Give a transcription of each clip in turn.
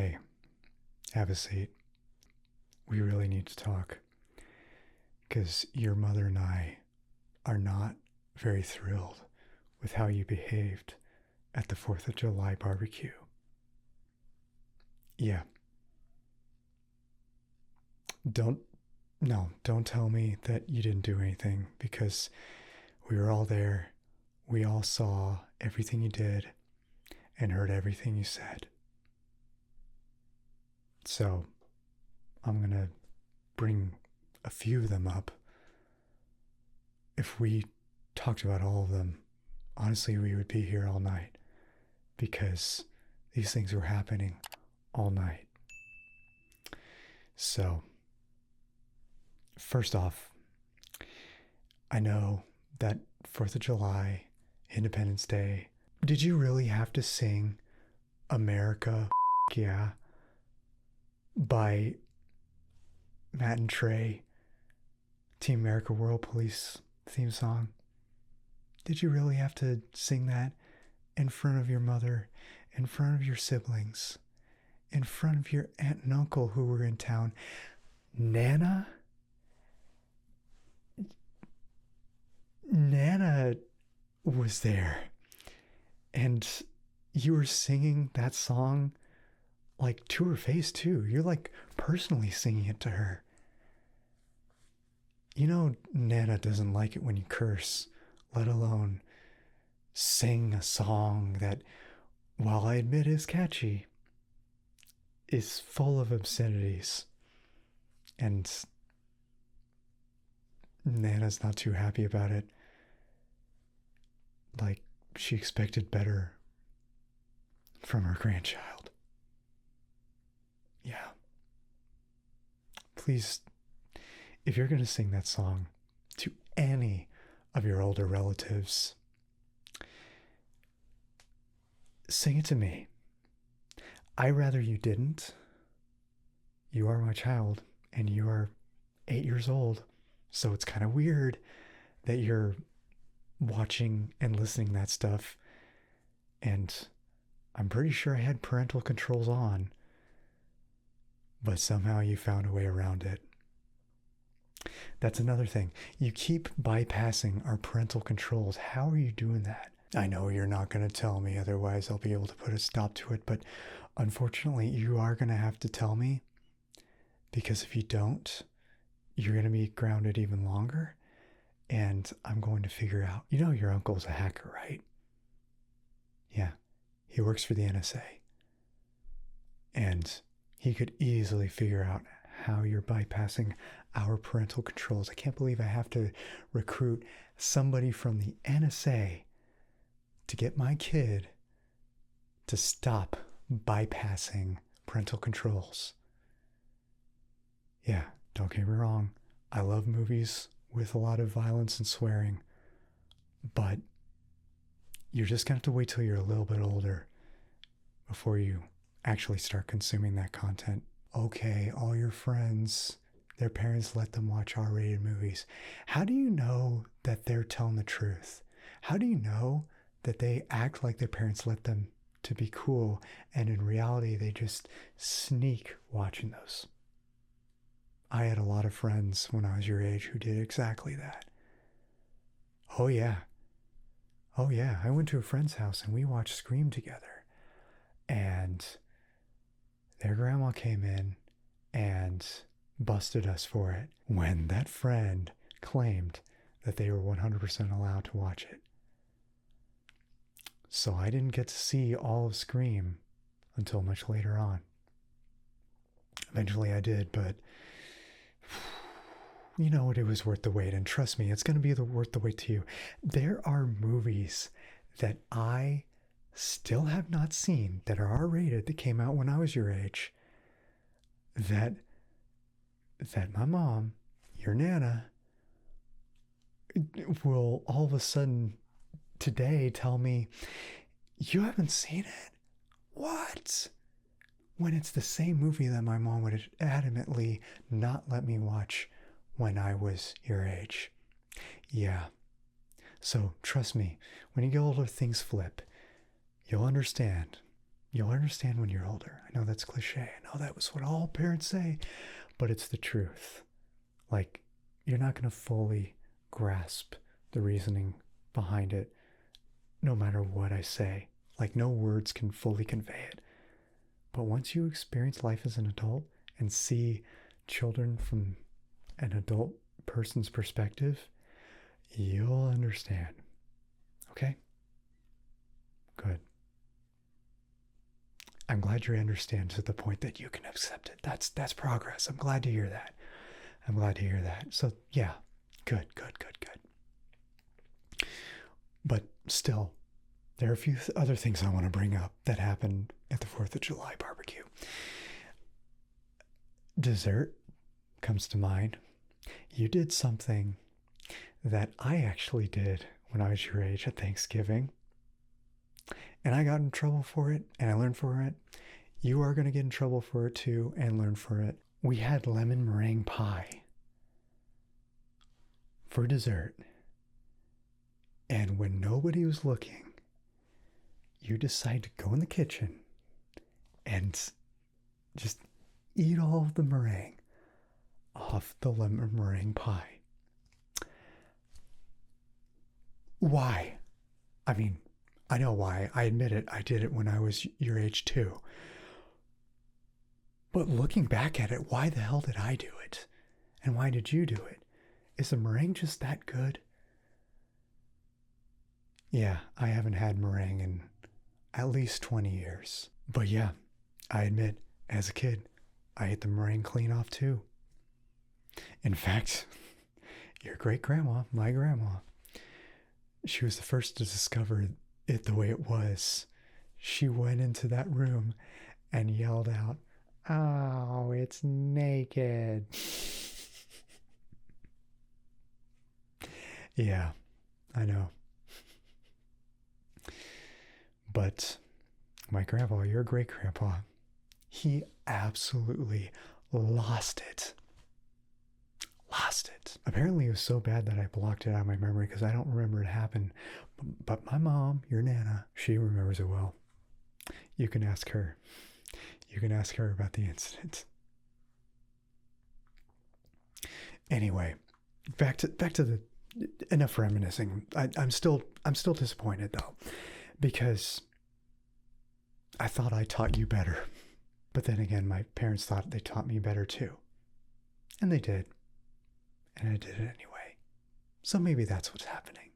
Hey, have a seat. We really need to talk. Because your mother and I are not very thrilled with how you behaved at the 4th of July barbecue. Yeah. Don't tell me that you didn't do anything because we were all there. We all saw everything you did and heard everything you said. So, I'm going to bring a few of them up. If we talked about all of them, honestly, we would be here all night because these things were happening all night. So, first off, I know that 4th of July, Independence Day, did you really have to sing America Yeah by Matt and Trey, Team America World Police theme song? Did you really have to sing that in front of your mother, in front of your siblings, in front of your aunt and uncle who were in town? Nana was there, and you were singing that song like to her face too. You're like personally singing it to her. You know, Nana doesn't like it when you curse, let alone sing a song that, while I admit is catchy, is full of obscenities. And Nana's not too happy about it. Like, she expected better from her grandchild. Yeah. Please, if you're going to sing that song to any of your older relatives, sing it to me. I'd rather you didn't. You are my child, and you are 8 years old, so it's kind of weird that you're watching and listening to that stuff. And I'm pretty sure I had parental controls on, but somehow you found a way around it. That's another thing. You keep bypassing our parental controls. How are you doing that? I know you're not going to tell me, otherwise I'll be able to put a stop to it, but unfortunately you are going to have to tell me, because if you don't, you're going to be grounded even longer, and I'm going to figure out. You know your uncle's a hacker, right? Yeah, he works for the NSA, and he could easily figure out how you're bypassing our parental controls. I can't believe I have to recruit somebody from the NSA to get my kid to stop bypassing parental controls. Yeah, don't get me wrong. I love movies with a lot of violence and swearing, but you're just going to have to wait till you're a little bit older before you actually start consuming that content. Okay, all your friends, their parents let them watch R-rated movies. How do you know that they're telling the truth? How do you know that they act like their parents let them to be cool, and in reality they just sneak watching those? I had a lot of friends when I was your age who did exactly that. Oh yeah, I went to a friend's house and we watched Scream together, and their grandma came in and busted us for it when that friend claimed that they were 100% allowed to watch it. So I didn't get to see all of Scream until much later on. Eventually I did, but you know what, it was worth the wait, and trust me, it's going to be worth the wait to you. There are movies that I still have not seen that are R-rated that came out when I was your age that my mom, your Nana, will all of a sudden today tell me, you haven't seen it? What? When it's the same movie that my mom would adamantly not let me watch when I was your age. Yeah. So trust me, when you get older, things flip. You'll understand. You'll understand when you're older. I know that's cliche. I know that was what all parents say, but it's the truth. Like, you're not going to fully grasp the reasoning behind it no matter what I say. Like, no words can fully convey it. But once you experience life as an adult and see children from an adult person's perspective, you'll understand. Okay? Good. I'm glad you understand to the point that you can accept it. That's progress. I'm glad to hear that. I'm glad to hear that. So yeah, good. But still, there are a few other things I want to bring up that happened at the 4th of July barbecue. Dessert comes to mind. You did something that I actually did when I was your age at Thanksgiving. And I got in trouble for it, and I learned for it. You are going to get in trouble for it too, and learn for it. We had lemon meringue pie for dessert. And when nobody was looking, you decide to go in the kitchen and just eat all of the meringue off the lemon meringue pie. Why? I mean, I know why. I admit it. I did it when I was your age too. But looking back at it, why the hell did I do it? And why did you do it? Is the meringue just that good? Yeah, I haven't had meringue in at least 20 years. But yeah, I admit, as a kid, I ate the meringue clean off too. In fact, your great-grandma, my grandma, she was the first to discover it the way it was. She went into that room and yelled out, "Oh, it's naked." Yeah, I know. But my grandpa, your great-grandpa, he absolutely lost it. Apparently it was so bad that I blocked it out of my memory because I don't remember it happened. But my mom, your Nana, she remembers it well. You can ask her. You can ask her about the incident. Anyway, back to the enough reminiscing. I'm still disappointed though, because I thought I taught you better. But then again, my parents thought they taught me better too. And they did. And I did it anyway. So maybe that's what's happening.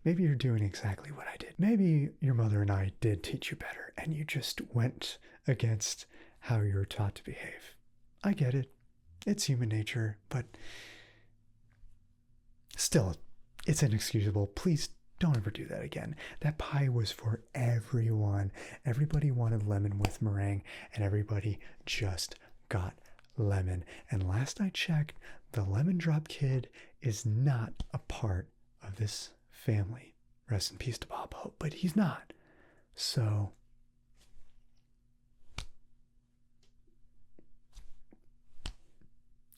Maybe you're doing exactly what I did. Maybe your mother and I did teach you better, and you just went against how you were taught to behave. I get it. It's human nature, but still, it's inexcusable. Please don't ever do that again. That pie was for everyone. Everybody wanted lemon with meringue, and everybody just got lemon. And last I checked, the lemon drop kid is not a part of this family. Rest in peace to Bob Hope, but he's not. So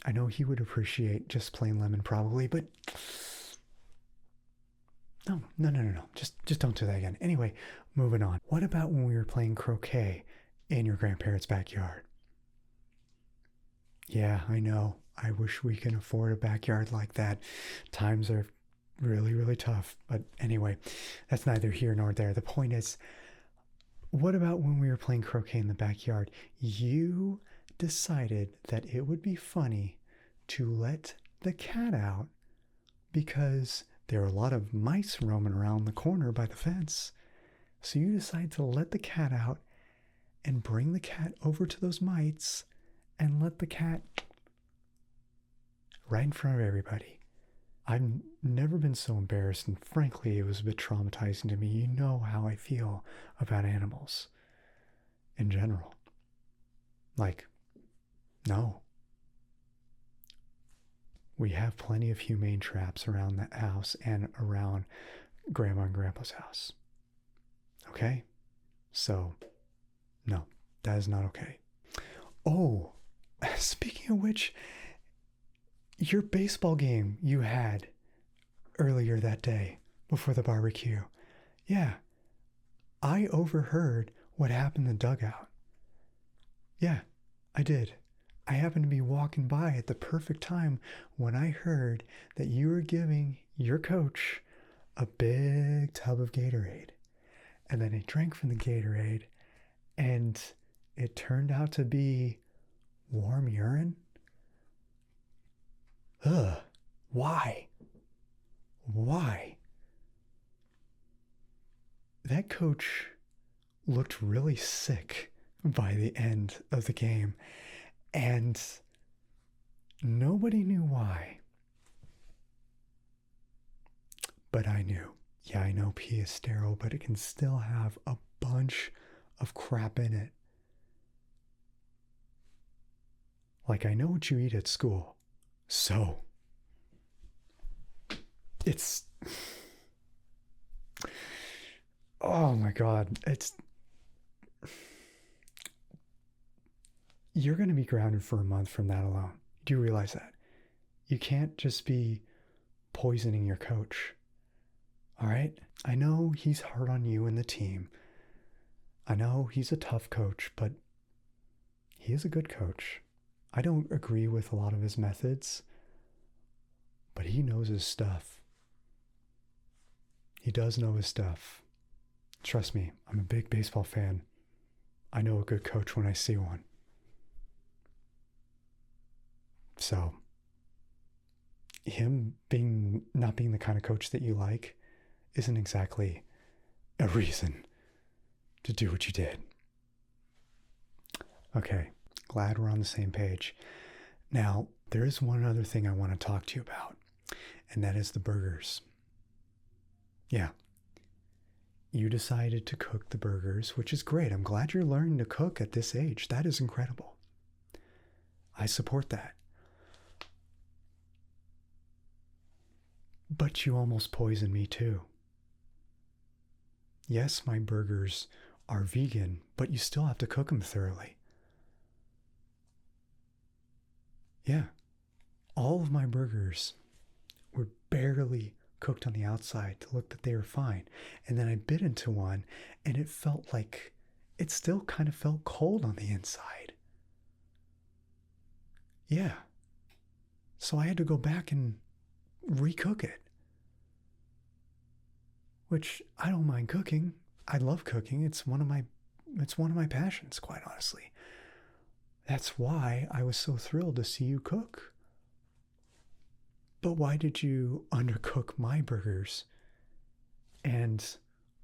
I know he would appreciate just plain lemon probably, but no. Just don't do that again. Anyway, moving on. What about when we were playing croquet in your grandparents' backyard? Yeah, I know. I wish we can afford a backyard like that. Times are really, really tough. But anyway, that's neither here nor there. The point is, what about when we were playing croquet in the backyard? You decided that it would be funny to let the cat out because there were a lot of mice roaming around the corner by the fence. So you decided to let the cat out and bring the cat over to those mice and let the cat right in front of everybody. I've never been so embarrassed, and frankly, it was a bit traumatizing to me. You know how I feel about animals in general. Like, no. We have plenty of humane traps around the house and around Grandma and Grandpa's house. Okay? So, no, that is not okay. Oh, speaking of which, your baseball game you had earlier that day before the barbecue. Yeah, I overheard what happened in the dugout? Yeah, I did. I happened to be walking by at the perfect time when I heard that you were giving your coach a big tub of Gatorade. And then he drank from the Gatorade, and it turned out to be warm urine. Ugh. Why? Why? That coach looked really sick by the end of the game, and nobody knew why. But I knew. Yeah, I know pee is sterile, but it can still have a bunch of crap in it. Like, I know what you eat at school, so it's... Oh my God, you're going to be grounded for a month from that alone. Do you realize that? You can't just be poisoning your coach. All right? I know he's hard on you and the team. I know he's a tough coach, but he is a good coach. I don't agree with a lot of his methods, but he knows his stuff. He does know his stuff. Trust me, I'm a big baseball fan. I know a good coach when I see one. So, him not being the kind of coach that you like isn't exactly a reason to do what you did. Okay, glad we're on the same page. Now, there is one other thing I want to talk to you about, and that is the burgers. Yeah. You decided to cook the burgers, which is great. I'm glad you're learning to cook at this age. That is incredible. I support that. But you almost poisoned me too. Yes, my burgers are vegan, but you still have to cook them thoroughly. Yeah, all of my burgers were barely cooked on the outside to look that they were fine. And then I bit into one, and it felt like it still kind of felt cold on the inside. Yeah. So I had to go back and recook it. Which I don't mind cooking. I love cooking. It's one of my passions, quite honestly. That's why I was so thrilled to see you cook. But why did you undercook my burgers? And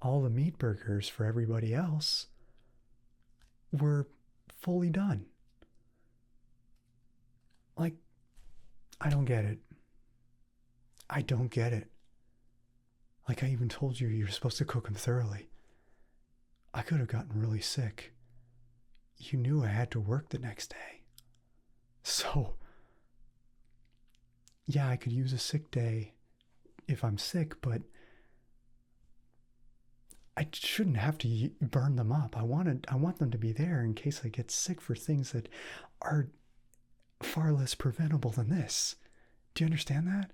all the meat burgers for everybody else were fully done. Like, I don't get it. I don't get it. Like I even told you, you're supposed to cook them thoroughly. I could have gotten really sick. You knew I had to work the next day. So, yeah, I could use a sick day if I'm sick, but I shouldn't have to burn them up. I want them to be there in case I get sick for things that are far less preventable than this. Do you understand that?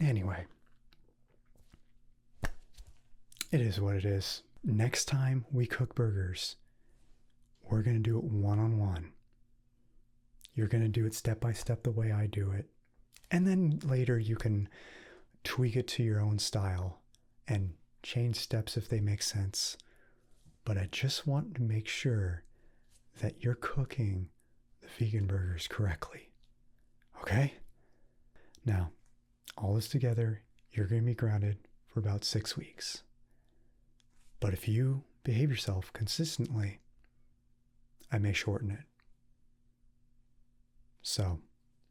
Anyway, it is what it is. Next time we cook burgers, we're going to do it one-on-one. You're going to do it step by step the way I do it. And then later you can tweak it to your own style and change steps if they make sense. But I just want to make sure that you're cooking the vegan burgers correctly. Okay? Now, all this together, you're going to be grounded for about 6 weeks. But if you behave yourself consistently, I may shorten it. So,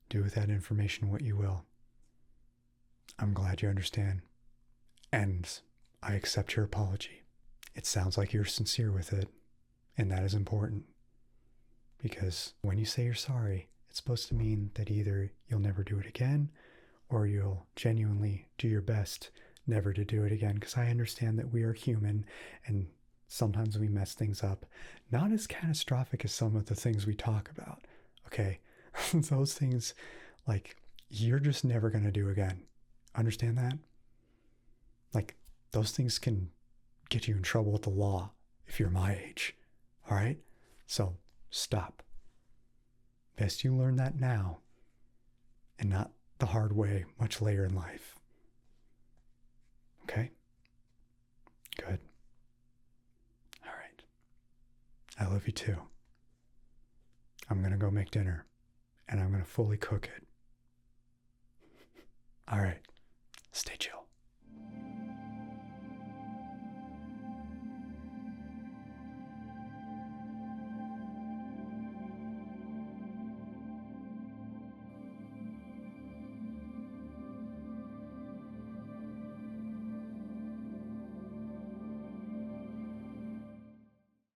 do with that information what you will. I'm glad you understand. And I accept your apology. It sounds like you're sincere with it, and that is important. Because when you say you're sorry, it's supposed to mean that either you'll never do it again, or you'll genuinely do your best never to do it again. Because I understand that we are human, and sometimes we mess things up. Not as catastrophic as some of the things we talk about, okay? Those things, like, you're just never going to do again. Understand that? Like, those things can get you in trouble with the law if you're my age. All right? So stop. Best you learn that now and not the hard way much later in life. Okay? Good. All right. I love you too. I'm going to go make dinner and I'm going to fully cook it. All right. Stay chill.